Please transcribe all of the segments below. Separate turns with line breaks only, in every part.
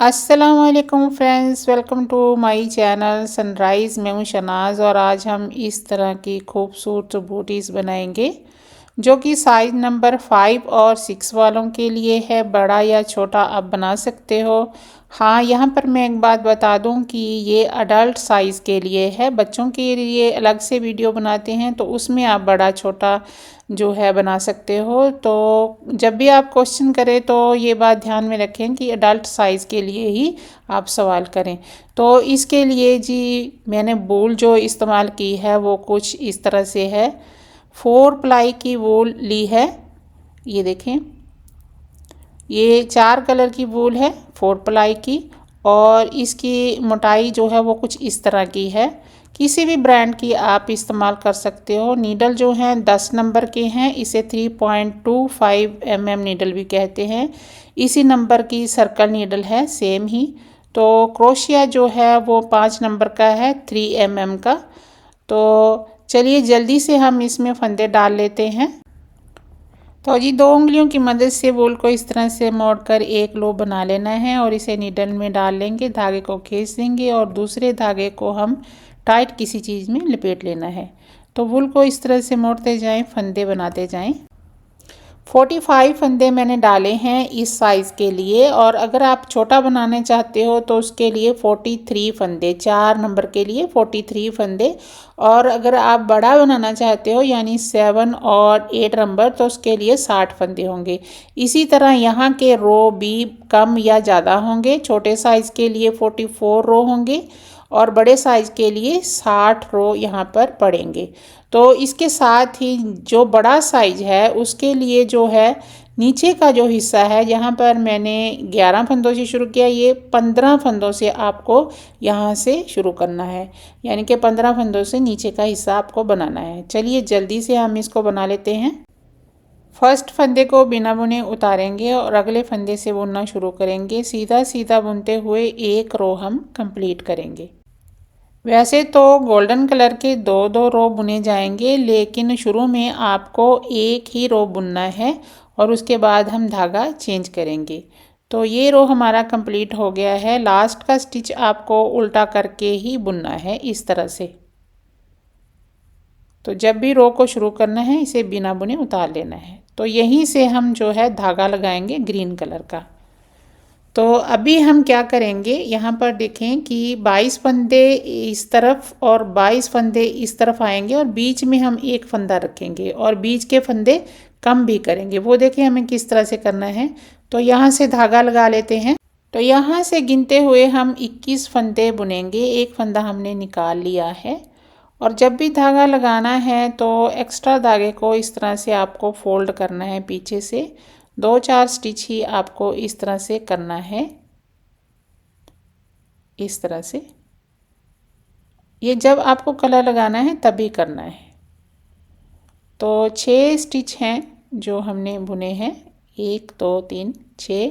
अस्सलामुअलैकुम friends, welcome to my channel Sunrise. मैं हूं शनाज और आज हम इस तरह की खूबसूरत बूटीज़ बनाएंगे जो कि साइज़ नंबर 5 और 6 वालों के लिए है। बड़ा या छोटा आप बना सकते हो। हाँ, यहाँ पर मैं एक बात बता दूँ कि ये अडल्ट साइज़ के लिए है। बच्चों के लिए अलग से वीडियो बनाते हैं तो उसमें आप बड़ा छोटा जो है बना सकते हो। तो जब भी आप क्वेश्चन करें तो ये बात ध्यान में रखें कि अडल्ट साइज़ के लिए ही आप सवाल करें। तो इसके लिए जी मैंने वूल जो इस्तेमाल की है वो कुछ इस तरह से है। 4 प्लाई की वूल ली है। ये देखें, ये 4 कलर की वूल है 4 प्लाई की, और इसकी मोटाई जो है वो कुछ इस तरह की है। किसी भी ब्रांड की आप इस्तेमाल कर सकते हो। नीडल जो हैं 10 नंबर के हैं, इसे 3.25 mm नीडल भी कहते हैं। इसी नंबर की सर्कल नीडल है सेम ही। तो क्रोशिया जो है वो 5 नंबर का है 3 mm का। तो चलिए जल्दी से हम इसमें फंदे डाल लेते हैं। तो जी 2 उंगलियों की मदद से वूल को इस तरह से मोड़कर एक लो बना लेना है और इसे नीडल में डाल लेंगे, धागे को खींच देंगे और दूसरे धागे को हम टाइट किसी चीज़ में लपेट लेना है। तो वूल को इस तरह से मोड़ते जाएं, फंदे बनाते जाएं। 45 फंदे मैंने डाले हैं इस साइज़ के लिए, और अगर आप छोटा बनाना चाहते हो तो उसके लिए 43 फंदे, 4 नंबर के लिए 43 फंदे। और अगर आप बड़ा बनाना चाहते हो यानी 7 और 8 नंबर तो उसके लिए 60 फंदे होंगे। इसी तरह यहाँ के रो भी कम या ज़्यादा होंगे। छोटे साइज़ के लिए 44 रो होंगे और बड़े साइज़ के लिए 60 रो यहाँ पर पड़ेंगे। तो इसके साथ ही जो बड़ा साइज़ है उसके लिए जो है नीचे का जो हिस्सा है, यहाँ पर मैंने 11 फंदों से शुरू किया, ये 15 फंदों से आपको यहाँ से शुरू करना है, यानी कि 15 फंदों से नीचे का हिस्सा आपको बनाना है। चलिए जल्दी से हम इसको बना लेते हैं। फर्स्ट फंदे को बिना बुने उतारेंगे और अगले फंदे से बुनना शुरू करेंगे। सीधा सीधा बुनते हुए एक रो हम कंप्लीट करेंगे। वैसे तो गोल्डन कलर के दो दो रो बुने जाएंगे, लेकिन शुरू में आपको एक ही रो बुनना है और उसके बाद हम धागा चेंज करेंगे। तो ये रो हमारा कंप्लीट हो गया है। लास्ट का स्टिच आपको उल्टा करके ही बुनना है इस तरह से। तो जब भी रो को शुरू करना है इसे बिना बुने उतार लेना है। तो यहीं से हम जो है धागा लगाएंगे ग्रीन कलर का। तो अभी हम क्या करेंगे, यहाँ पर देखें कि 22 फंदे इस तरफ और 22 फंदे इस तरफ आएंगे और बीच में हम एक फंदा रखेंगे और बीच के फंदे कम भी करेंगे। वो देखें हमें किस तरह से करना है। तो यहाँ से धागा लगा लेते हैं। तो यहाँ से गिनते हुए हम 21 फंदे बुनेंगे। एक फंदा हमने निकाल लिया है। और जब भी धागा लगाना है तो एक्स्ट्रा धागे को इस तरह से आपको फोल्ड करना है पीछे से। 2-4 स्टिच ही आपको इस तरह से करना है, इस तरह से। ये जब आपको कलर लगाना है तभी करना है। तो 6 स्टिच हैं जो हमने बुने हैं, 1 2 3 6।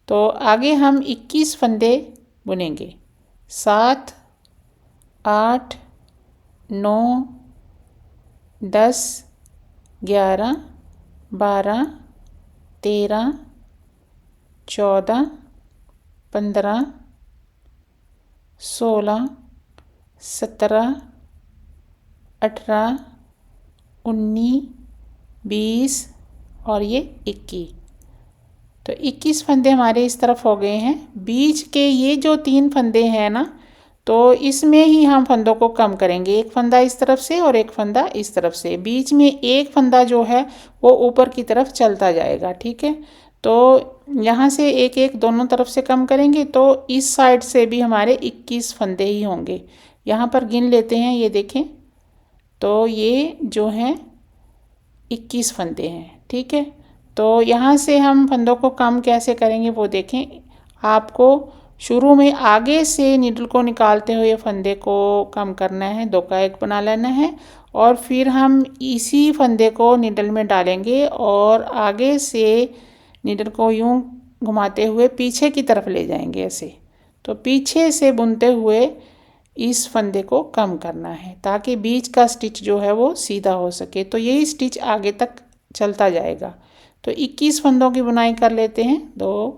तो आगे हम 21 फंदे बुनेंगे। 7 8 9 10 11 12 13 14 15 16 17 18 19 20 और ये 21। तो 21 फंदे हमारे इस तरफ हो गए हैं। बीच के ये जो 3 फंदे हैं ना, तो इसमें ही हम फंदों को कम करेंगे। एक फंदा इस तरफ से और एक फंदा इस तरफ से। बीच में एक फंदा जो है वो ऊपर की तरफ चलता जाएगा, ठीक है। तो यहाँ से एक एक दोनों तरफ से कम करेंगे तो इस साइड से भी हमारे 21 फंदे ही होंगे। यहाँ पर गिन लेते हैं, ये देखें। तो ये जो हैं 21 फंदे हैं, ठीक है। तो यहाँ से हम फंदों को कम कैसे करेंगे वो देखें। आपको शुरू में आगे से नीडल को निकालते हुए फंदे को कम करना है, 2 का 1 बना लेना है और फिर हम इसी फंदे को नीडल में डालेंगे और आगे से नीडल को यूं घुमाते हुए पीछे की तरफ ले जाएंगे ऐसे। तो पीछे से बुनते हुए इस फंदे को कम करना है ताकि बीच का स्टिच जो है वो सीधा हो सके। तो यही स्टिच आगे तक चलता जाएगा। तो 21 फंदों की बुनाई कर लेते हैं। 2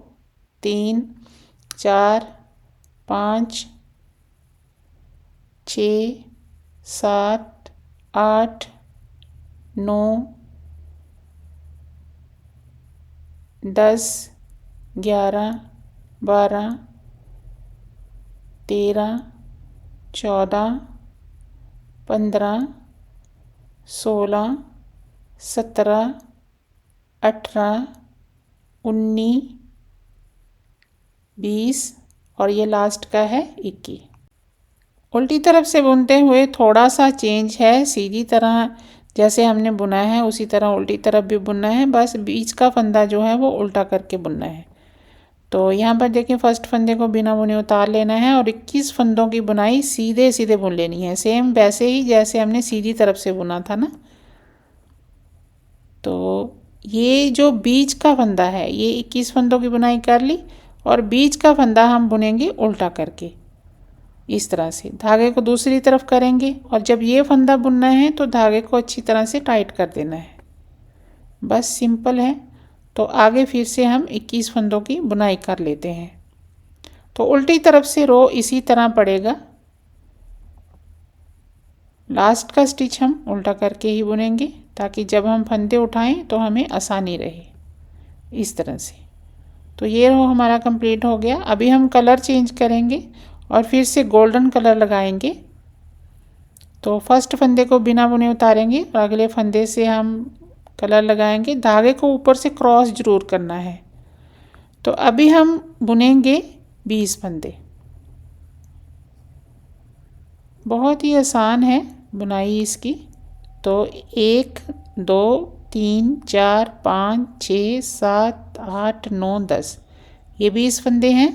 3 4 5 6 7 8 9 10 11 12 13 14 15 16 17 18 19 20 और ये लास्ट का है 21। उल्टी तरफ से बुनते हुए थोड़ा सा चेंज है, सीधी तरह जैसे हमने बुना है उसी तरह उल्टी तरफ भी बुनना है, बस बीच का फंदा जो है वो उल्टा करके बुनना है। तो यहाँ पर देखिए फर्स्ट फंदे को बिना बुने उतार लेना है और 21 फंदों की बुनाई सीधे सीधे बुन लेनी है, सेम वैसे ही जैसे हमने सीधी तरफ से बुना था ना। तो ये जो बीच का फंदा है ये 21 फंदों की बुनाई कर ली और बीच का फंदा हम बुनेंगे उल्टा करके इस तरह से, धागे को दूसरी तरफ करेंगे और जब ये फंदा बुनना है तो धागे को अच्छी तरह से टाइट कर देना है, बस सिंपल है। तो आगे फिर से हम 21 फंदों की बुनाई कर लेते हैं। तो उल्टी तरफ से रो इसी तरह पड़ेगा, लास्ट का स्टिच हम उल्टा करके ही बुनेंगे ताकि जब हम फंदे उठाएं तो हमें आसानी रहे इस तरह से। तो ये रो हमारा कंप्लीट हो गया। अभी हम कलर चेंज करेंगे और फिर से गोल्डन कलर लगाएंगे। तो फर्स्ट फंदे को बिना बुने उतारेंगे और अगले फंदे से हम कलर लगाएंगे, धागे को ऊपर से क्रॉस जरूर करना है। तो अभी हम बुनेंगे 20 फंदे, बहुत ही आसान है बुनाई इसकी। तो 1 2 3 4 5 6 7 8 9 10 ये 20 फंदे हैं।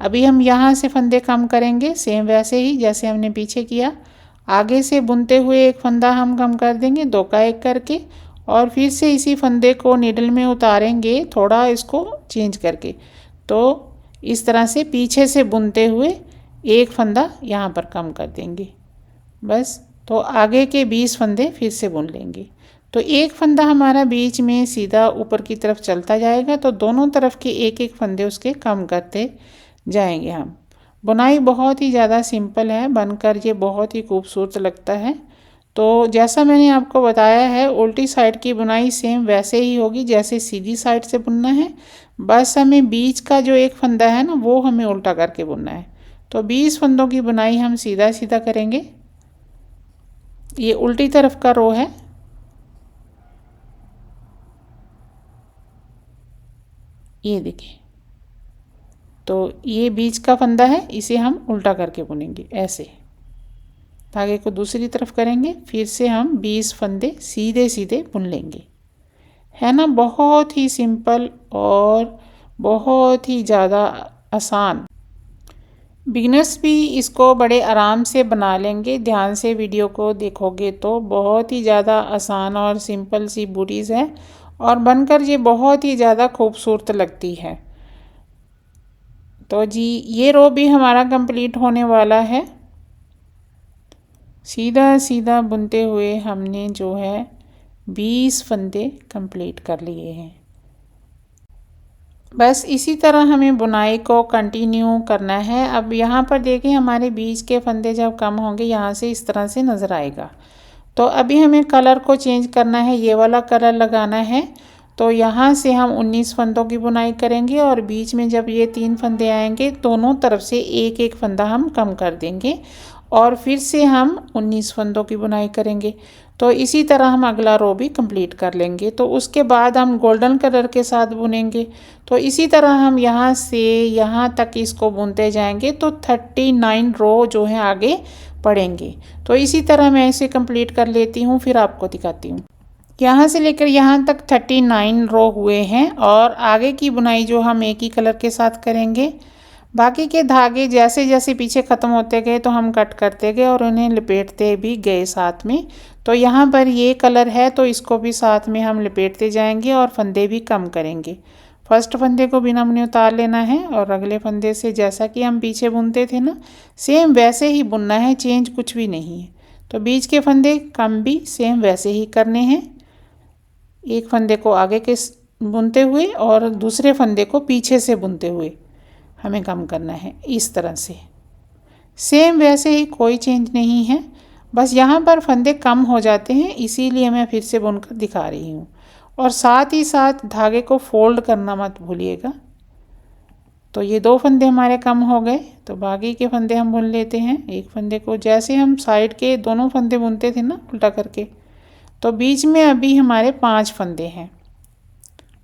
अभी हम यहाँ से फंदे कम करेंगे, सेम वैसे ही जैसे हमने पीछे किया। आगे से बुनते हुए एक फंदा हम कम कर देंगे 2 का 1 करके और फिर से इसी फंदे को नीडल में उतारेंगे, थोड़ा इसको चेंज करके। तो इस तरह से पीछे से बुनते हुए एक फंदा यहाँ पर कम कर देंगे बस। तो आगे के 20 फंदे फिर से बुन लेंगे। तो एक फंदा हमारा बीच में सीधा ऊपर की तरफ चलता जाएगा, तो दोनों तरफ के एक एक फंदे उसके कम करते जाएंगे हम। बुनाई बहुत ही ज़्यादा सिंपल है, बनकर ये बहुत ही खूबसूरत लगता है। तो जैसा मैंने आपको बताया है उल्टी साइड की बुनाई सेम वैसे ही होगी जैसे सीधी साइड से बुनना है, बस हमें बीच का जो एक फंदा है ना वो हमें उल्टा करके बुनना है। तो 20 फंदों की बुनाई हम सीधा सीधा करेंगे। ये उल्टी तरफ का रो है, ये देखिए। तो ये बीच का फंदा है, इसे हम उल्टा करके बुनेंगे ऐसे, धागे को दूसरी तरफ करेंगे, फिर से हम 20 फंदे सीधे सीधे बुन लेंगे। है ना, बहुत ही सिंपल और बहुत ही ज़्यादा आसान। बिगिनर्स भी इसको बड़े आराम से बना लेंगे, ध्यान से वीडियो को देखोगे तो बहुत ही ज़्यादा आसान और सिंपल सी बूटीज़ है और बनकर ये बहुत ही ज़्यादा खूबसूरत लगती है। तो जी ये रो भी हमारा कंप्लीट होने वाला है। सीधा सीधा बुनते हुए हमने जो है 20 फंदे कंप्लीट कर लिए हैं। बस इसी तरह हमें बुनाई को कंटिन्यू करना है। अब यहाँ पर देखिए हमारे बीच के फंदे जब कम होंगे यहाँ से इस तरह से नज़र आएगा। तो अभी हमें कलर को चेंज करना है, ये वाला कलर लगाना है। तो यहाँ से हम 19 फंदों की बुनाई करेंगे और बीच में जब ये 3 फंदे आएंगे दोनों तरफ से एक एक फंदा हम कम कर देंगे और फिर से हम 19 फंदों की बुनाई करेंगे। तो इसी तरह हम अगला रो भी कंप्लीट कर लेंगे। तो उसके बाद हम गोल्डन कलर के साथ बुनेंगे। तो इसी तरह हम यहाँ से यहाँ तक इसको बुनते जाएंगे तो 39 रो जो है आगे पड़ेंगे। तो इसी तरह मैं इसे कंप्लीट कर लेती हूँ, फिर आपको दिखाती हूँ। यहाँ से लेकर यहाँ तक 39 रो हुए हैं और आगे की बुनाई जो हम एक ही कलर के साथ करेंगे। बाकी के धागे जैसे जैसे पीछे ख़त्म होते गए तो हम कट करते गए और उन्हें लपेटते भी गए साथ में। तो यहाँ पर ये कलर है तो इसको भी साथ में हम लपेटते जाएंगे और फंदे भी कम करेंगे। फर्स्ट फंदे को बिना बुने उतार लेना है और अगले फंदे से जैसा कि हम पीछे बुनते थे ना सेम वैसे ही बुनना है, चेंज कुछ भी नहीं है। तो बीच के फंदे कम भी सेम वैसे ही करने हैं, एक फंदे को आगे के बुनते हुए और दूसरे फंदे को पीछे से बुनते हुए। हमें कम करना है इस तरह से। सेम वैसे ही कोई चेंज नहीं है, बस यहाँ पर फंदे कम हो जाते हैं, इसीलिए मैं फिर से बुनकर दिखा रही हूँ। और साथ ही साथ धागे को फोल्ड करना मत भूलिएगा। तो ये 2 फंदे हमारे कम हो गए, तो बाकी के फंदे हम बुन लेते हैं। एक फंदे को जैसे हम साइड के दोनों फंदे बुनते थे ना उल्टा करके, तो बीच में अभी हमारे 5 फंदे हैं,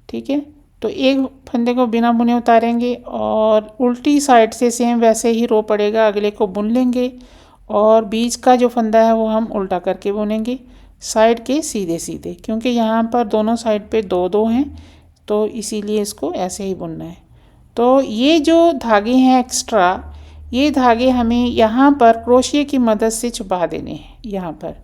ठीक है। तो एक फंदे को बिना बुने उतारेंगे और उल्टी साइड से सेम वैसे ही रो पड़ेगा, अगले को बुन लेंगे और बीच का जो फंदा है वो हम उल्टा करके बुनेंगे साइड के सीधे सीधे, क्योंकि यहाँ पर दोनों साइड पे 2-2 हैं, तो इसीलिए इसको ऐसे ही बुनना है। तो ये जो धागे हैं एक्स्ट्रा, ये धागे हमें यहाँ पर क्रोशिया की मदद से छुपा देने हैं यहाँ पर,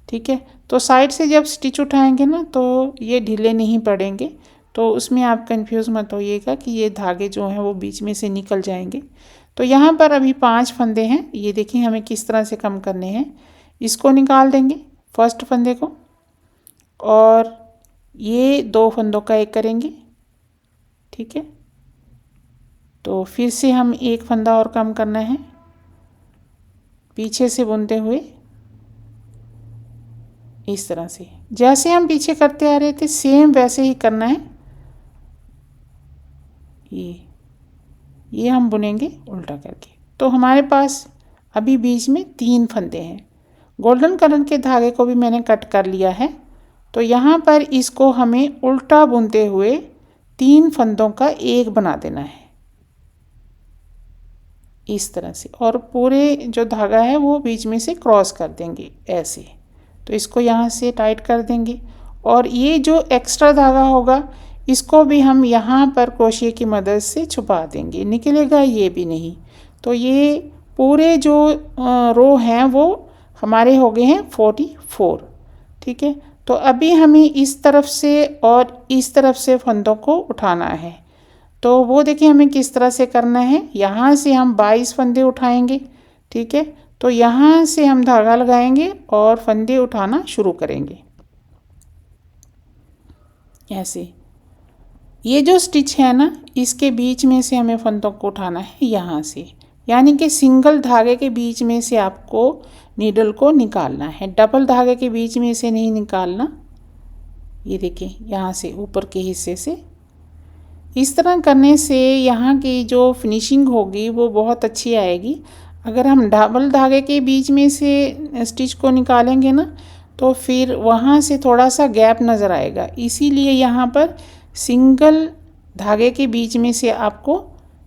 ठीक है। तो साइड से जब स्टिच उठाएंगे ना तो ये ढीले नहीं पड़ेंगे, तो उसमें आप कंफ्यूज मत होइएगा कि ये धागे जो हैं वो बीच में से निकल जाएंगे। तो यहाँ पर अभी 5 फंदे हैं, ये देखिए हमें किस तरह से कम करने हैं। इसको निकाल देंगे फर्स्ट फंदे को, और ये 2 फंदों का एक करेंगे, ठीक है। तो फिर से हम एक फंदा और कम करना है पीछे से बुनते हुए इस तरह से, जैसे हम पीछे करते आ रहे थे सेम वैसे ही करना है। ये हम बुनेंगे उल्टा करके। तो हमारे पास अभी बीच में 3 फंदे हैं। गोल्डन कलर के धागे को भी मैंने कट कर लिया है, तो यहाँ पर इसको हमें उल्टा बुनते हुए 3 फंदों का एक बना देना है इस तरह से, और पूरे जो धागा है वो बीच में से क्रॉस कर देंगे ऐसे। तो इसको यहाँ से टाइट कर देंगे, और ये जो एक्स्ट्रा धागा होगा इसको भी हम यहाँ पर क्रोशिया की मदद से छुपा देंगे, निकलेगा ये भी नहीं। तो ये पूरे जो रो हैं वो हमारे हो गए हैं 44, ठीक है। तो अभी हमें इस तरफ से और इस तरफ से फंदों को उठाना है, तो वो देखिए हमें किस तरह से करना है। यहाँ से हम 22 फंदे उठाएंगे, ठीक है। तो यहाँ से हम धागा लगाएंगे और फंदे उठाना शुरू करेंगे ऐसे। ये जो स्टिच है ना, इसके बीच में से हमें फंदों को उठाना है यहाँ से, यानी कि सिंगल धागे के बीच में से आपको नीडल को निकालना है, डबल धागे के बीच में से नहीं निकालना। ये देखिए यहाँ से ऊपर के हिस्से से इस तरह करने से यहाँ की जो फिनिशिंग होगी वो बहुत अच्छी आएगी। अगर हम डबल धागे के बीच में से स्टिच को निकालेंगे ना तो फिर वहाँ से थोड़ा सा गैप नज़र आएगा, इसीलिए यहाँ पर सिंगल धागे के बीच में से आपको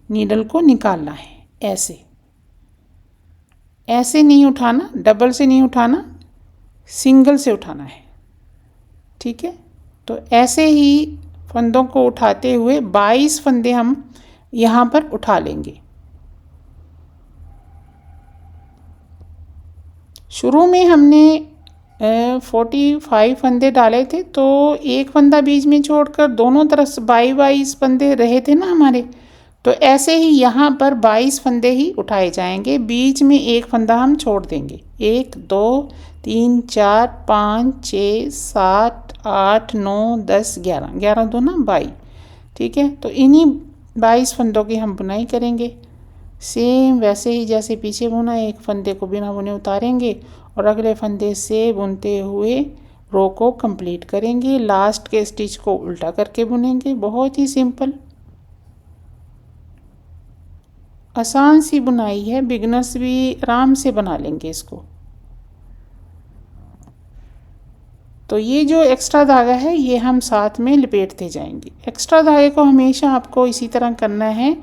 नीडल को निकालना है ऐसे। ऐसे नहीं उठाना, डबल से नहीं उठाना, सिंगल से उठाना है, ठीक है। तो ऐसे ही फंदों को उठाते हुए 22 फंदे हम यहाँ पर उठा लेंगे। शुरू में हमने 45 फंदे डाले थे, तो एक फंदा बीच में छोड़कर दोनों तरफ से 22 फंदे रहे थे ना हमारे। तो ऐसे ही यहाँ पर 22 फंदे ही उठाए जाएंगे, बीच में एक फंदा हम छोड़ देंगे। 1 2 3 4 5 6 7 8 9 10 11, 11 2 ना 22, ठीक है। तो इन्हीं 22 फंदों की हम बुनाई करेंगे सेम वैसे ही जैसे पीछे बुना। एक फंदे को बिना बुने उतारेंगे और अगले फंदे से बुनते हुए रो को कंप्लीट करेंगे। लास्ट के स्टिच को उल्टा करके बुनेंगे। बहुत ही सिंपल आसान सी बुनाई है, बिगनर्स भी आराम से बना लेंगे इसको। तो ये जो एक्स्ट्रा धागा है ये हम साथ में लपेटते जाएंगे। एक्स्ट्रा धागे को हमेशा आपको इसी तरह करना है,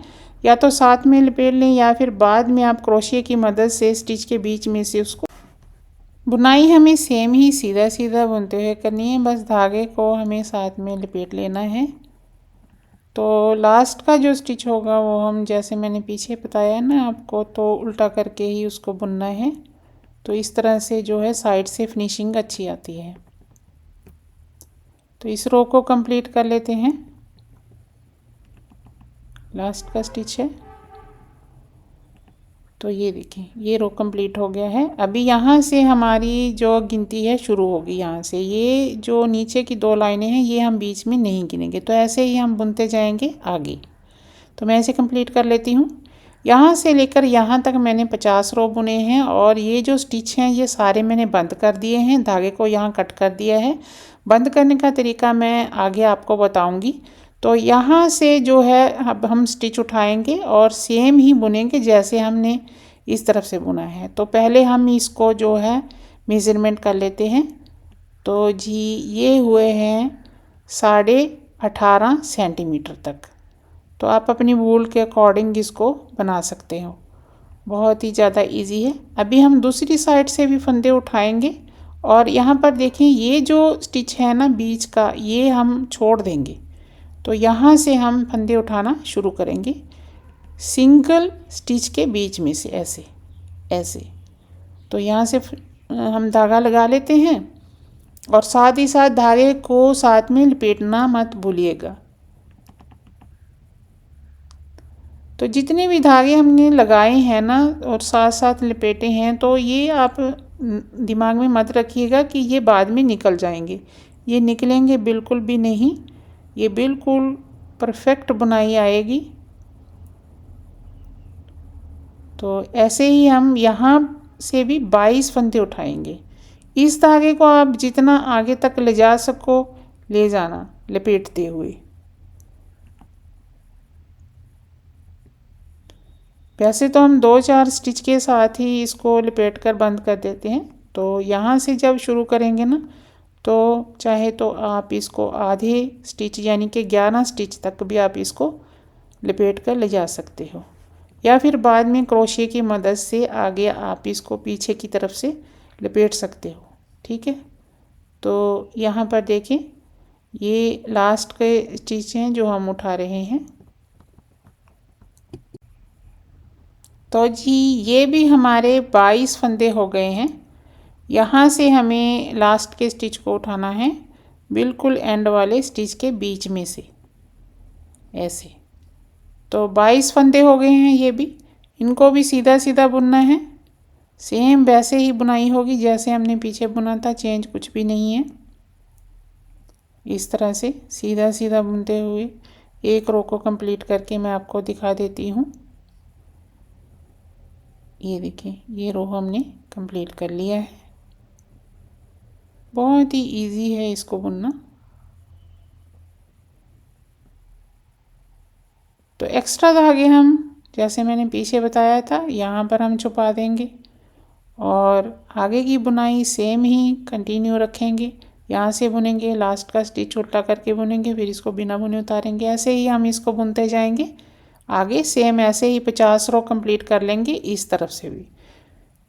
या तो साथ में लपेट लें या फिर बाद में आप क्रोशिया की मदद से स्टिच के बीच में से उसको। बुनाई हमें सेम ही सीधा सीधा बुनते हुए करनी है, बस धागे को हमें साथ में लपेट लेना है। तो लास्ट का जो स्टिच होगा वो हम जैसे मैंने पीछे बताया ना आपको, तो उल्टा करके ही उसको बुनना है। तो इस तरह से जो है साइड से फिनिशिंग अच्छी आती है। तो इस रो को कंप्लीट कर लेते हैं। लास्ट का स्टिच है, तो ये देखिए ये रो कंप्लीट हो गया है। अभी यहाँ से हमारी जो गिनती है शुरू होगी यहाँ से। ये जो नीचे की 2 लाइनें हैं ये हम बीच में नहीं गिनेंगे, तो ऐसे ही हम बुनते जाएंगे आगे। तो मैं इसे कंप्लीट कर लेती हूँ। यहाँ से लेकर यहाँ तक मैंने 50 रो बुने हैं और ये जो स्टिच हैं ये सारे मैंने बंद कर दिए हैं, धागे को यहाँ कट कर दिया है। बंद करने का तरीका मैं आगे आपको बताऊँगी। तो यहाँ से जो है अब हम स्टिच उठाएंगे और सेम ही बुनेंगे जैसे हमने इस तरफ से बुना है। तो पहले हम इसको जो है मेज़रमेंट कर लेते हैं। तो जी ये हुए हैं 18.5 सेंटीमीटर तक। तो आप अपनी वूल के अकॉर्डिंग इसको बना सकते हो, बहुत ही ज़्यादा इजी है। अभी हम दूसरी साइड से भी फंदे उठाएंगे और यहाँ पर देखें ये जो स्टिच है ना बीच का, ये हम छोड़ देंगे। तो यहाँ से हम फंदे उठाना शुरू करेंगे सिंगल स्टिच के बीच में से, ऐसे ऐसे। तो यहाँ से हम धागा लगा लेते हैं और साथ ही साथ धागे को साथ में लपेटना मत भूलिएगा। तो जितने भी धागे हमने लगाए हैं ना और साथ साथ लपेटे हैं, तो ये आप दिमाग में मत रखिएगा कि ये बाद में निकल जाएंगे। ये निकलेंगे बिल्कुल भी नहीं, ये बिल्कुल परफेक्ट बुनाई आएगी। तो ऐसे ही हम यहाँ से भी 22 फंदे उठाएंगे। इस धागे को आप जितना आगे तक ले जा सको ले जाना लपेटते हुए। वैसे तो हम 2-4 स्टिच के साथ ही इसको लपेट कर बंद कर देते हैं। तो यहाँ से जब शुरू करेंगे ना, तो चाहे तो आप इसको आधे स्टिच यानी कि 11 स्टिच तक भी आप इसको लपेट कर ले जा सकते हो, या फिर बाद में क्रोशे की मदद से आगे आप इसको पीछे की तरफ से लपेट सकते हो। ठीक है। तो यहाँ पर देखें ये लास्ट के स्टिच हैं जो हम उठा रहे हैं। तो जी ये भी हमारे 22 फंदे हो गए हैं। यहाँ से हमें लास्ट के स्टिच को उठाना है बिल्कुल एंड वाले स्टिच के बीच में से, ऐसे। तो 22 फंदे हो गए हैं ये भी। इनको भी सीधा सीधा बुनना है, सेम वैसे ही बुनाई होगी जैसे हमने पीछे बुना था, चेंज कुछ भी नहीं है। इस तरह से सीधा सीधा बुनते हुए एक रो को कंप्लीट करके मैं आपको दिखा देती हूँ। ये देखिए ये रो हमने कंप्लीट कर लिया है। बहुत ही इजी है इसको बुनना। तो एक्स्ट्रा धागे हम जैसे मैंने पीछे बताया था यहाँ पर हम छुपा देंगे और आगे की बुनाई सेम ही कंटिन्यू रखेंगे। यहाँ से बुनेंगे, लास्ट का स्टिच उल्टा करके बुनेंगे, फिर इसको बिना बुने उतारेंगे। ऐसे ही हम इसको बुनते जाएंगे आगे, सेम ऐसे ही 50 रो कंप्लीट कर लेंगे इस तरफ से भी।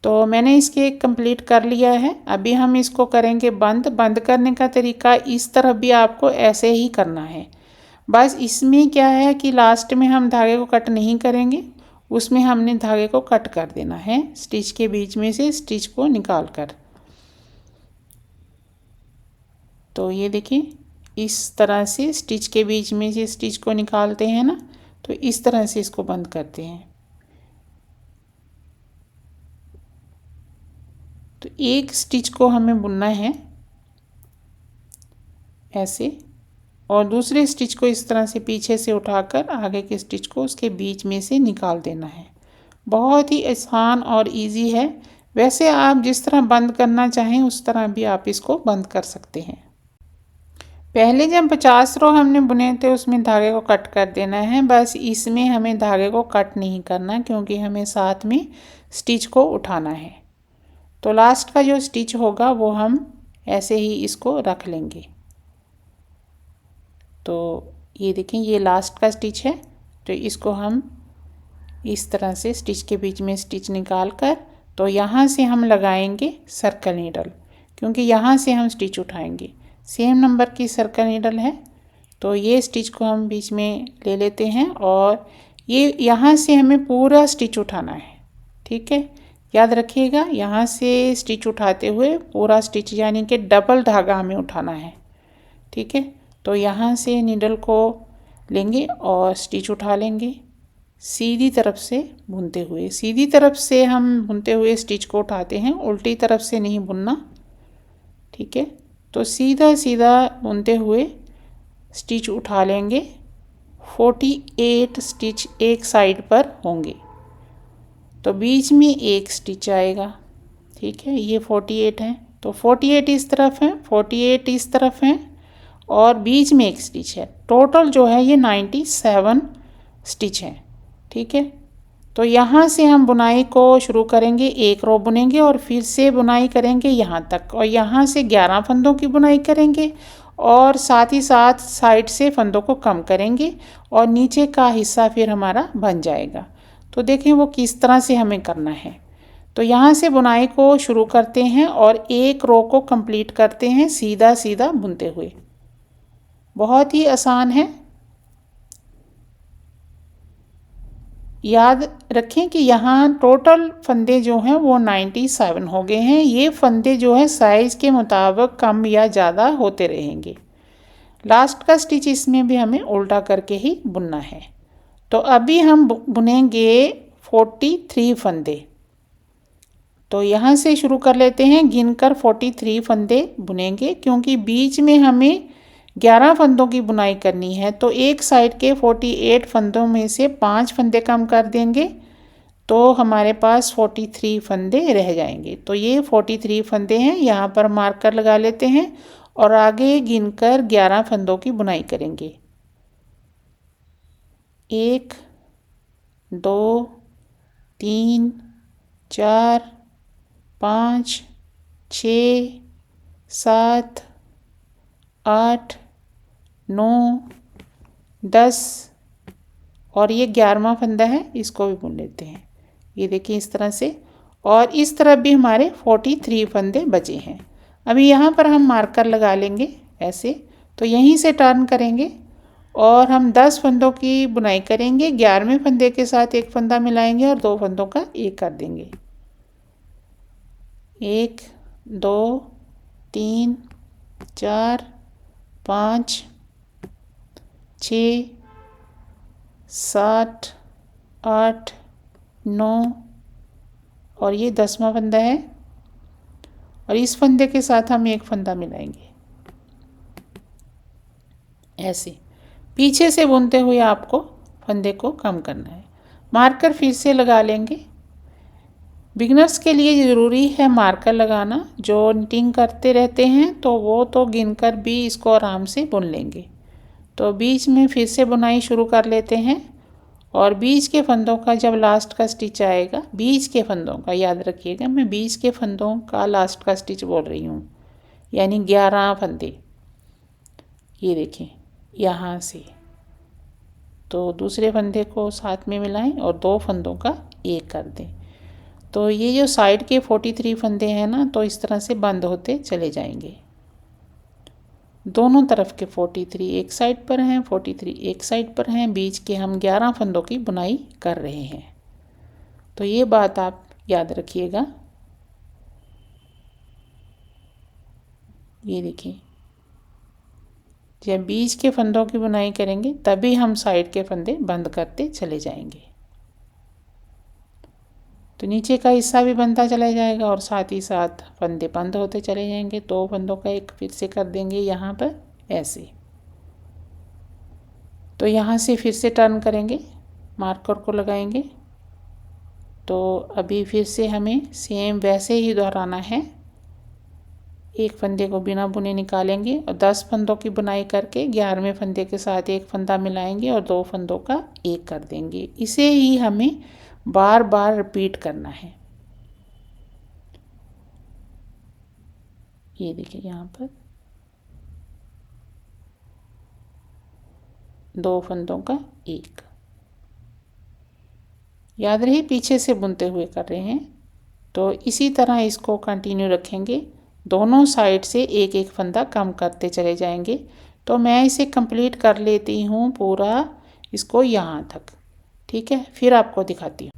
तो मैंने इसके कंप्लीट कर लिया है। अभी हम इसको करेंगे बंद। बंद करने का तरीका इस तरफ भी आपको ऐसे ही करना है। बस इसमें क्या है कि लास्ट में हम धागे को कट नहीं करेंगे, उसमें हमने धागे को कट कर देना है स्टिच के बीच में से स्टिच को निकाल कर। तो ये देखिए इस तरह से स्टिच के बीच में से स्टिच को निकालते हैं ना, तो इस तरह से इसको बंद करते हैं। तो एक स्टिच को हमें बुनना है ऐसे और दूसरे स्टिच को इस तरह से पीछे से उठाकर आगे के स्टिच को उसके बीच में से निकाल देना है। बहुत ही आसान और इजी है। वैसे आप जिस तरह बंद करना चाहें उस तरह भी आप इसको बंद कर सकते हैं। पहले जब 50 रो हमने बुने थे उसमें धागे को कट कर देना है, बस इसमें हमें धागे को कट नहीं करना क्योंकि हमें साथ में स्टिच को उठाना है। तो लास्ट का जो स्टिच होगा वो हम ऐसे ही इसको रख लेंगे। तो ये देखें ये लास्ट का स्टिच है, तो इसको हम इस तरह से स्टिच के बीच में स्टिच निकाल कर, तो यहाँ से हम लगाएंगे सर्कल नीडल, क्योंकि यहाँ से हम स्टिच उठाएंगे। सेम नंबर की सर्कल नीडल है। तो ये स्टिच को हम बीच में ले लेते हैं और ये यहाँ से हमें पूरा स्टिच उठाना है। ठीक है, याद रखिएगा यहाँ से स्टिच उठाते हुए पूरा स्टिच यानी कि डबल धागा हमें उठाना है। ठीक है, तो यहाँ से नीडल को लेंगे और स्टिच उठा लेंगे सीधी तरफ से बुनते हुए। सीधी तरफ से हम बुनते हुए स्टिच को उठाते हैं, उल्टी तरफ से नहीं बुनना। ठीक है, तो सीधा सीधा बुनते हुए स्टिच उठा लेंगे 48 स्टिच एक साइड पर होंगे, तो बीच में एक स्टिच आएगा। ठीक है, ये 48 है, तो 48 इस तरफ है, 48 इस तरफ है और बीच में एक स्टिच है। टोटल जो है ये 97 स्टिच है। ठीक है, तो यहाँ से हम बुनाई को शुरू करेंगे, एक रो बुनेंगे और फिर से बुनाई करेंगे यहाँ तक, और यहाँ से 11 फंदों की बुनाई करेंगे और साथ ही साथ साइड से फंदों को कम करेंगे और नीचे का हिस्सा फिर हमारा बन जाएगा। तो देखें वो किस तरह से हमें करना है। तो यहाँ से बुनाई को शुरू करते हैं और एक रो को कंप्लीट करते हैं सीधा सीधा बुनते हुए। बहुत ही आसान है। याद रखें कि यहाँ टोटल फंदे जो हैं वो 97 हो गए हैं। ये फंदे जो है साइज़ के मुताबिक कम या ज़्यादा होते रहेंगे। लास्ट का स्टिच इसमें भी हमें उल्टा करके ही बुनना है। तो अभी हम बुनेंगे 43 फंदे। तो यहाँ से शुरू कर लेते हैं, गिनकर 43 फंदे बुनेंगे, क्योंकि बीच में हमें 11 फंदों की बुनाई करनी है। तो एक साइड के 48 फंदों में से 5 फंदे कम कर देंगे तो हमारे पास 43 फंदे रह जाएंगे। तो ये 43 फंदे हैं, यहाँ पर मार्कर लगा लेते हैं और आगे गिनकर 11 फंदों की बुनाई करेंगे। 1 2 3 4 5 6 7 8 9 10 और ये 11वां फंदा है, इसको भी बुन लेते हैं। ये देखिए इस तरह से, और इस तरफ भी हमारे 43 फंदे बचे हैं। अभी यहाँ पर हम मार्कर लगा लेंगे ऐसे, तो यहीं से टर्न करेंगे और हम 10 फंदों की बुनाई करेंगे। 11वें फंदे के साथ एक फंदा मिलाएंगे और 2 फंदों का एक कर देंगे। 1 2 3 4 5 6 7 8 9 और ये 10वां फंदा है और इस फंदे के साथ हम एक फंदा मिलाएंगे। ऐसे पीछे से बुनते हुए आपको फंदे को कम करना है। मार्कर फिर से लगा लेंगे। बिगनर्स के लिए ज़रूरी है मार्कर लगाना। जो निटिंग करते रहते हैं तो वो तो गिनकर भी इसको आराम से बुन लेंगे। तो बीच में फिर से बुनाई शुरू कर लेते हैं और बीच के फंदों का जब लास्ट का स्टिच आएगा, बीच के फंदों का याद रखिएगा, मैं बीच के फंदों का लास्ट का स्टिच बोल रही हूँ, यानी 11 फंदे। ये देखें यहाँ से, तो दूसरे फंदे को साथ में मिलाएं और 2 फंदों का एक कर दें। तो ये जो साइड के 43 फंदे हैं ना, तो इस तरह से बंद होते चले जाएंगे। दोनों तरफ के 43 एक साइड पर हैं, 43 एक साइड पर हैं, बीच के हम 11 फंदों की बुनाई कर रहे हैं। तो ये बात आप याद रखिएगा। ये देखिए, जब बीच के फंदों की बुनाई करेंगे तभी हम साइड के फंदे बंद करते चले जाएंगे। तो नीचे का हिस्सा भी बनता चला जाएगा और साथ ही साथ फंदे बंद होते चले जाएंगे। 2 फंदों का एक फिर से कर देंगे यहाँ पर ऐसे। तो यहाँ से फिर से टर्न करेंगे, मार्कर को लगाएंगे। तो अभी फिर से हमें सेम वैसे ही दोहराना है। एक फंदे को बिना बुने निकालेंगे और 10 फंदों की बुनाई करके 11वें फंदे के साथ एक फंदा मिलाएंगे और 2 फंदों का एक कर देंगे। इसे ही हमें बार बार रिपीट करना है। ये देखिए यहाँ पर 2 फंदों का एक। याद रहे पीछे से बुनते हुए कर रहे हैं। तो इसी तरह इसको कंटिन्यू रखेंगे। दोनों साइड से एक एक फंदा कम करते चले जाएंगे। तो मैं इसे कंप्लीट कर लेती हूँ पूरा, इसको यहाँ तक। ठीक है, फिर आपको दिखाती हूँ।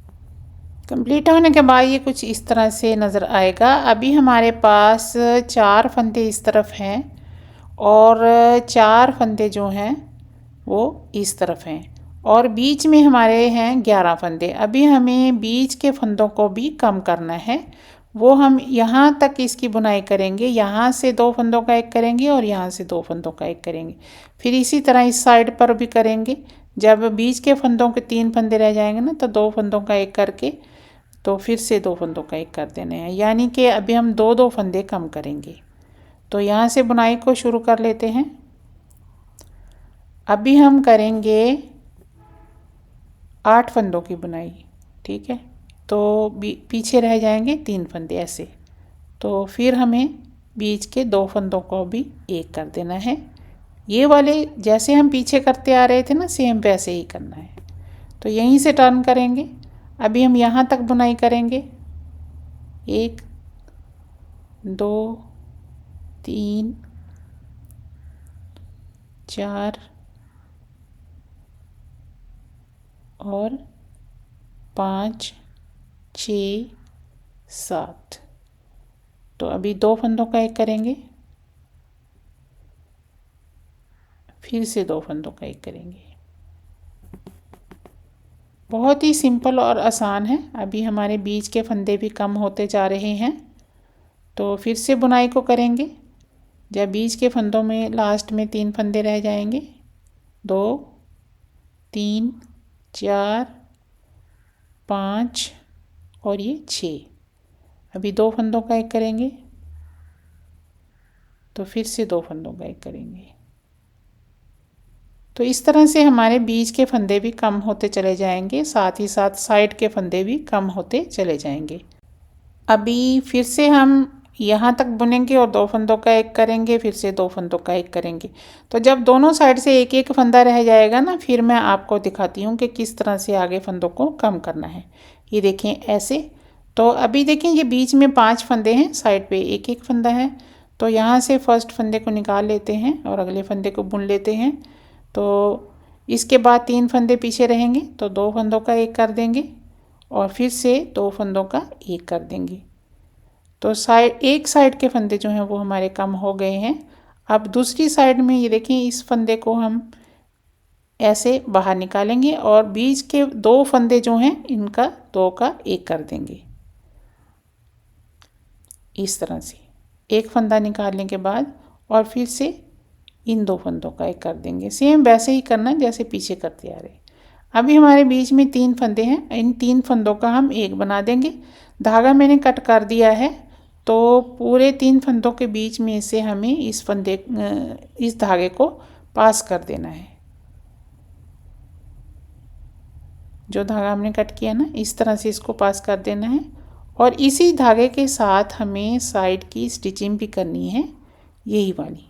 कंप्लीट होने के बाद ये कुछ इस तरह से नज़र आएगा। अभी हमारे पास 4 फंदे इस तरफ हैं और 4 फंदे जो हैं वो इस तरफ हैं और बीच में हमारे हैं 11 फंदे। अभी हमें बीच के फंदों को भी कम करना है। वो हम यहाँ तक इसकी बुनाई करेंगे। यहाँ से 2 फंदों का एक करेंगे और यहाँ से 2 फंदों का एक करेंगे। फिर इसी तरह इस साइड पर भी करेंगे। जब बीच के फंदों के 3 फंदे रह जाएंगे ना, तो 2 फंदों का एक करके तो फिर से 2 फंदों का एक कर देने हैं, यानी कि अभी हम 2-2 फंदे कम करेंगे। तो यहाँ से बुनाई को शुरू कर लेते हैं। अभी हम करेंगे 8 फंदों की बुनाई, ठीक है। तो पीछे रह जाएंगे 3 फंदे ऐसे, तो फिर हमें बीच के 2 फंदों को भी एक कर देना है। ये वाले जैसे हम पीछे करते आ रहे थे ना, सेम वैसे ही करना है। तो यहीं से टर्न करेंगे। अभी हम यहाँ तक बुनाई करेंगे, 1 2 3 4 और 5 6 7। तो अभी 2 फंदों का एक करेंगे, फिर से 2 फंदों का एक करेंगे। बहुत ही सिंपल और आसान है। अभी हमारे बीच के फंदे भी कम होते जा रहे हैं। तो फिर से बुनाई को करेंगे। जब बीच के फंदों में लास्ट में 3 फंदे रह जाएंगे, 2 3 4 5 और ये 6। अभी 2 फंदों का एक करेंगे, तो फिर से 2 फंदों का एक करेंगे। तो इस तरह से हमारे बीच के फंदे भी कम होते चले जाएंगे, साथ ही साथ साइड के फंदे भी कम होते चले जाएंगे। अभी फिर से हम यहाँ तक बुनेंगे और 2 फंदों का एक करेंगे, फिर से 2 फंदों का एक करेंगे। तो जब दोनों साइड से एक एक फंदा रह जाएगा ना, फिर मैं आपको दिखाती हूँ कि किस तरह से आगे फंदों को कम करना है। ये देखें ऐसे। तो अभी देखें ये बीच में 5 फंदे हैं, साइड पे एक एक फंदा है। तो यहाँ से फर्स्ट फंदे को निकाल लेते हैं और अगले फंदे को बुन लेते हैं। तो इसके बाद 3 फंदे पीछे रहेंगे, तो 2 फंदों का एक कर देंगे और फिर से 2 फंदों का एक कर देंगे। तो एक साइड के फंदे जो हैं वो हमारे कम हो गए हैं। अब दूसरी साइड में ये देखें, इस फंदे को हम ऐसे बाहर निकालेंगे और बीच के 2 फंदे जो हैं इनका 2 का एक कर देंगे। इस तरह से एक फंदा निकालने के बाद और फिर से इन 2 फंदों का एक कर देंगे। सेम वैसे ही करना जैसे पीछे करते आ रहे। अभी हमारे बीच में 3 फंदे हैं, इन 3 फंदों का हम एक बना देंगे। धागा मैंने कट कर दिया है, तो पूरे 3 फंदों के बीच में से हमें इस धागे को पास कर देना है। जो धागा हमने कट किया ना, इस तरह से इसको पास कर देना है। और इसी धागे के साथ हमें साइड की स्टिचिंग भी करनी है, यही वाली।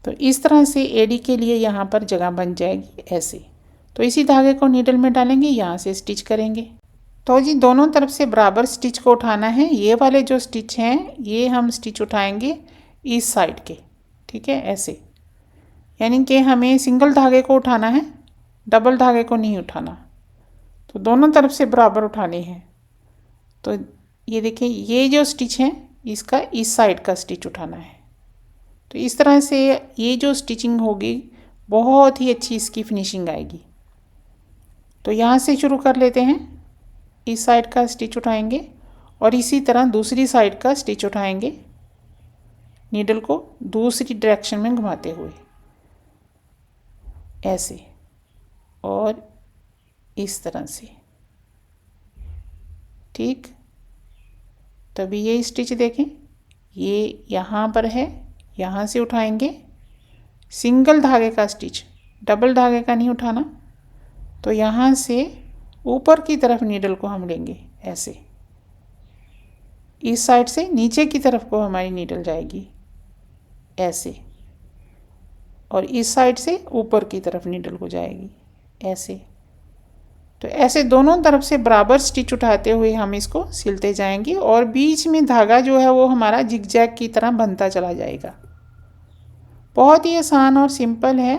तो इस तरह से एड़ी के लिए यहाँ पर जगह बन जाएगी ऐसे। तो इसी धागे को नीडल में डालेंगे, यहाँ से स्टिच करेंगे। तो जी दोनों तरफ से बराबर स्टिच को उठाना है। ये वाले जो स्टिच हैं ये हम स्टिच उठाएंगे इस साइड के, ठीक है, ऐसे। यानी कि हमें सिंगल धागे को उठाना है, डबल धागे को नहीं उठाना। तो दोनों तरफ से बराबर उठाने हैं। तो ये देखिए, ये जो स्टिच है इसका इस साइड का स्टिच उठाना है। तो इस तरह से ये जो स्टिचिंग होगी बहुत ही अच्छी इसकी फिनिशिंग आएगी। तो यहाँ से शुरू कर लेते हैं। इस साइड का स्टिच उठाएंगे और इसी तरह दूसरी साइड का स्टिच उठाएंगे, नीडल को दूसरी डायरेक्शन में घुमाते हुए ऐसे और इस तरह से, ठीक। तभी ये स्टिच देखें, ये यहाँ पर है, यहाँ से उठाएंगे सिंगल धागे का स्टिच, डबल धागे का नहीं उठाना। तो यहाँ से ऊपर की तरफ नीडल को हम लेंगे ऐसे, इस साइड से नीचे की तरफ को हमारी नीडल जाएगी ऐसे, और इस साइड से ऊपर की तरफ नीडल को जाएगी ऐसे। तो ऐसे दोनों तरफ से बराबर स्टिच उठाते हुए हम इसको सिलते जाएंगे और बीच में धागा जो है वो हमारा जिगजैग की तरह बनता चला जाएगा। बहुत ही आसान और सिंपल है।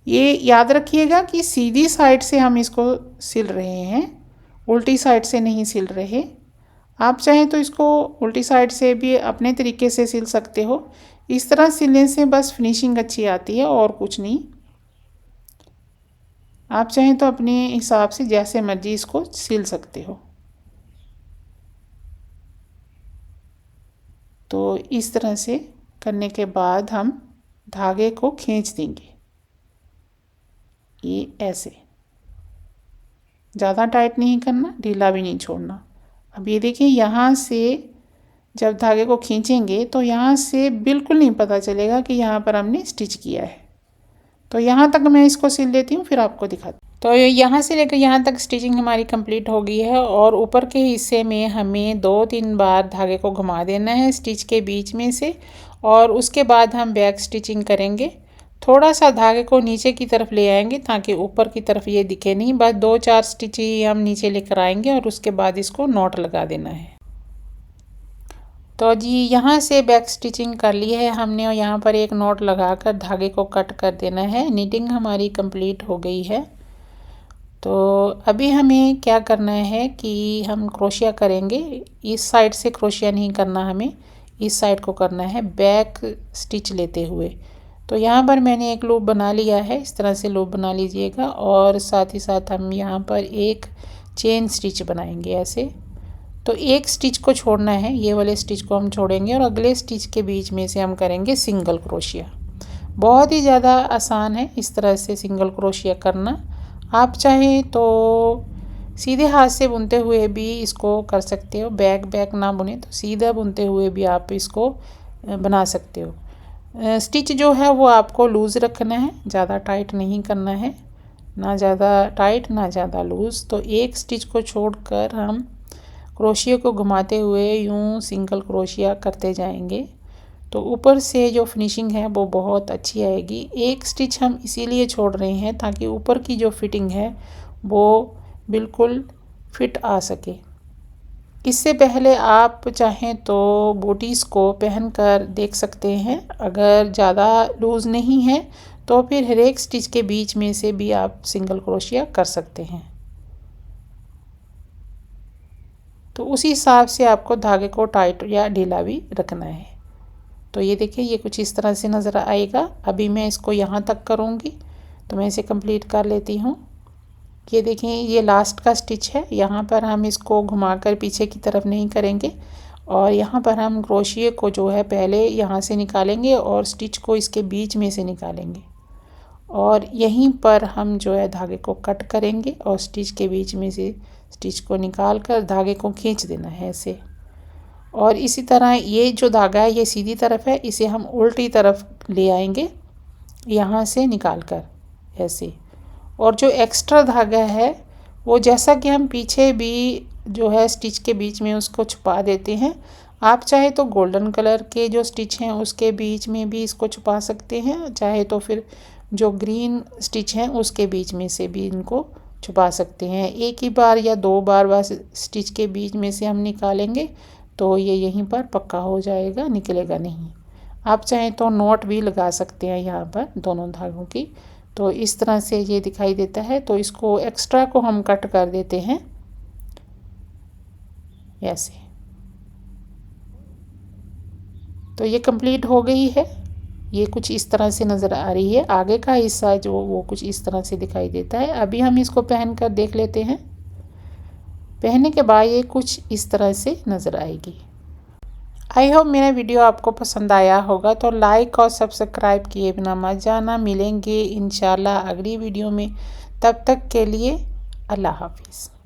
ये याद रखिएगा कि सीधी साइड से हम इसको सिल रहे हैं, उल्टी साइड से नहीं सिल रहे। आप चाहें तो इसको उल्टी साइड से भी अपने तरीके से सिल सकते हो। इस तरह सिलने से बस फिनिशिंग अच्छी आती है और कुछ नहीं। आप चाहें तो अपने हिसाब से जैसे मर्जी इसको सिल सकते हो। तो इस तरह से करने के बाद हम धागे को खींच देंगे। ये ऐसे, ज़्यादा टाइट नहीं करना, ढीला भी नहीं छोड़ना। अब ये देखिए यहाँ से जब धागे को खींचेंगे तो यहाँ से बिल्कुल नहीं पता चलेगा कि यहाँ पर हमने स्टिच किया है। तो यहाँ तक मैं इसको सिल लेती हूँ, फिर आपको दिखाती हूँ। तो यहाँ से लेकर यहाँ तक स्टिचिंग हमारी कंप्लीट हो गई है और ऊपर के हिस्से में हमें 2-3 बार धागे को घुमा देना है स्टिच के बीच में से, और उसके बाद हम बैक स्टिचिंग करेंगे। थोड़ा सा धागे को नीचे की तरफ ले आएंगे ताकि ऊपर की तरफ ये दिखे नहीं, बस 2-4 स्टिच ही हम नीचे लेकर आएंगे और उसके बाद इसको नॉट लगा देना है। तो जी यहाँ से बैक स्टिचिंग कर ली है हमने और यहाँ पर एक नॉट लगाकर धागे को कट कर देना है। नीटिंग हमारी कंप्लीट हो गई है। तो अभी हमें क्या करना है कि हम क्रोशिया करेंगे। इस साइड से क्रोशिया नहीं करना, हमें इस साइड को करना है बैक स्टिच लेते हुए। तो यहाँ पर मैंने एक लूप बना लिया है, इस तरह से लूप बना लीजिएगा और साथ ही साथ हम यहाँ पर एक चेन स्टिच बनाएंगे ऐसे। तो एक स्टिच को छोड़ना है, ये वाले स्टिच को हम छोड़ेंगे और अगले स्टिच के बीच में से हम करेंगे सिंगल क्रोशिया। बहुत ही ज़्यादा आसान है इस तरह से सिंगल क्रोशिया करना। आप चाहें तो सीधे हाथ से बुनते हुए भी इसको कर सकते हो, बैक ना बुने तो सीधा बुनते हुए भी आप इसको बना सकते हो। स्टिच जो है वो आपको लूज़ रखना है, ज़्यादा टाइट नहीं करना है, ना ज़्यादा टाइट ना ज़्यादा लूज़। तो एक स्टिच को छोड़कर हम क्रोशिया को घुमाते हुए यूं सिंगल क्रोशिया करते जाएंगे। तो ऊपर से जो फिनिशिंग है वो बहुत अच्छी आएगी। एक स्टिच हम इसीलिए छोड़ रहे हैं ताकि ऊपर की जो फिटिंग है वो बिल्कुल फिट आ सके। इससे पहले आप चाहें तो बूटीज़ को पहन कर देख सकते हैं। अगर ज़्यादा लूज़ नहीं है तो फिर हर एक स्टिच के बीच में से भी आप सिंगल क्रोशिया कर सकते हैं। तो उसी हिसाब से आपको धागे को टाइट या ढीला भी रखना है। तो ये देखिए ये कुछ इस तरह से नज़र आएगा। अभी मैं इसको यहाँ तक करूँगी, तो मैं इसे कंप्लीट कर लेती हूँ। ये देखें ये लास्ट का स्टिच है, यहाँ पर हम इसको घुमाकर पीछे की तरफ नहीं करेंगे और यहाँ पर हम क्रोशिया को जो है पहले यहाँ से निकालेंगे और स्टिच को इसके बीच में से निकालेंगे और यहीं पर हम जो है धागे को कट करेंगे और स्टिच के बीच में से स्टिच को निकाल कर धागे को खींच देना है ऐसे। और इसी तरह ये जो धागा है ये सीधी तरफ है, इसे हम उल्टी तरफ ले आएंगे यहाँ से निकाल कर ऐसे। और जो एक्स्ट्रा धागा है वो जैसा कि हम पीछे भी जो है स्टिच के बीच में उसको छुपा देते हैं, आप चाहे तो गोल्डन कलर के जो स्टिच हैं उसके बीच में भी इसको छुपा सकते हैं, चाहे तो फिर जो ग्रीन स्टिच हैं उसके बीच में से भी इनको छुपा सकते हैं। एक ही बार या 2 बार बस स्टिच के बीच में से हम निकालेंगे तो ये यहीं पर पक्का हो जाएगा, निकलेगा नहीं। आप चाहें तो नॉट भी लगा सकते हैं यहाँ पर दोनों धागों की। तो इस तरह से ये दिखाई देता है। तो इसको एक्स्ट्रा को हम कट कर देते हैं ऐसे। तो ये कंप्लीट हो गई है। ये कुछ इस तरह से नज़र आ रही है। आगे का हिस्सा जो वो कुछ इस तरह से दिखाई देता है। अभी हम इसको पहन कर देख लेते हैं। पहनने के बाद ये कुछ इस तरह से नज़र आएगी। आई होप मेरा वीडियो आपको पसंद आया होगा। तो लाइक और सब्सक्राइब किए बिना मत जाना। मिलेंगे इंशाल्लाह अगली वीडियो में, तब तक के लिए अल्लाह हाफिज़।